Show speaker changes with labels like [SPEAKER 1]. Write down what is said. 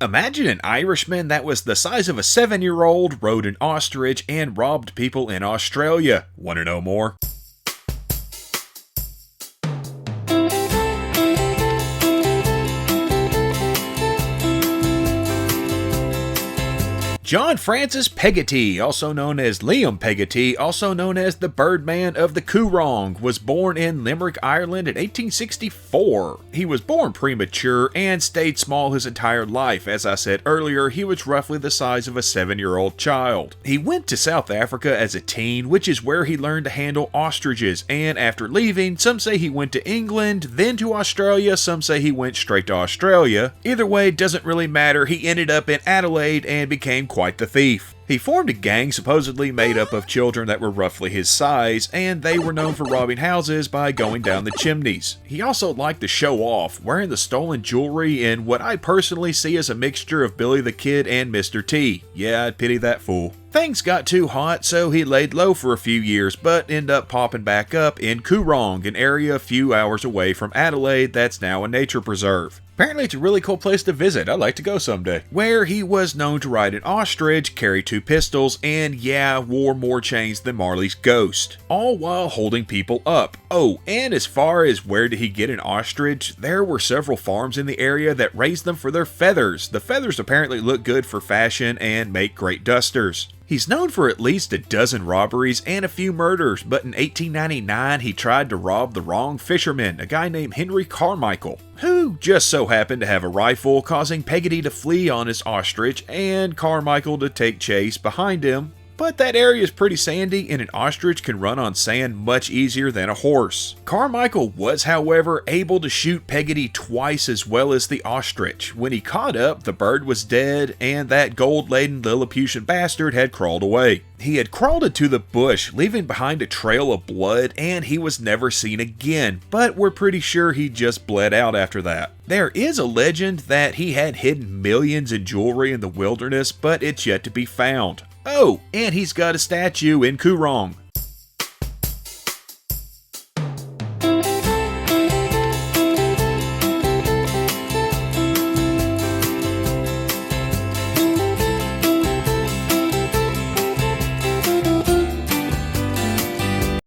[SPEAKER 1] Imagine an Irishman that was the size of a 7-year-old, rode an ostrich, and robbed people in Australia. Want to know more? John Francis Peggotty, also known as Liam Peggotty, also known as the Birdman of the Coorong, was born in Limerick, Ireland in 1864. He was born premature and stayed small his entire life. As I said earlier, he was roughly the size of a 7-year-old child. He went to South Africa as a teen, which is where he learned to handle ostriches, and after leaving, some say he went to England, then to Australia, some say he went straight to Australia. Either way, it doesn't really matter. He ended up in Adelaide and became quite the thief. He formed a gang supposedly made up of children that were roughly his size, and they were known for robbing houses by going down the chimneys. He also liked to show off, wearing the stolen jewelry in what I personally see as a mixture of Billy the Kid and Mr. T. Yeah, I'd pity that fool. Things got too hot, so he laid low for a few years, but ended up popping back up in Coorong, an area a few hours away from Adelaide that's now a nature preserve. Apparently it's a really cool place to visit. I'd like to go someday. Where he was known to ride an ostrich, carry 2 pistols, and yeah, wore more chains than Marley's ghost. All while holding people up. Oh, and as far as where did he get an ostrich, there were several farms in the area that raised them for their feathers. The feathers apparently look good for fashion and make great dusters. He's known for at least a dozen robberies and a few murders, but in 1899 he tried to rob the wrong fisherman, a guy named Henry Carmichael, who just so happened to have a rifle, causing Peggotty to flee on his ostrich and Carmichael to take chase behind him. But that area is pretty sandy and an ostrich can run on sand much easier than a horse. Carmichael was, however, able to shoot Peggotty twice as well as the ostrich. When he caught up, the bird was dead and that gold-laden Lilliputian bastard had crawled away. He had crawled into the bush, leaving behind a trail of blood, and he was never seen again, but we're pretty sure he just bled out after that. There is a legend that he had hidden millions in jewelry in the wilderness, but it's yet to be found. Oh, and he's got a statue in Coorong.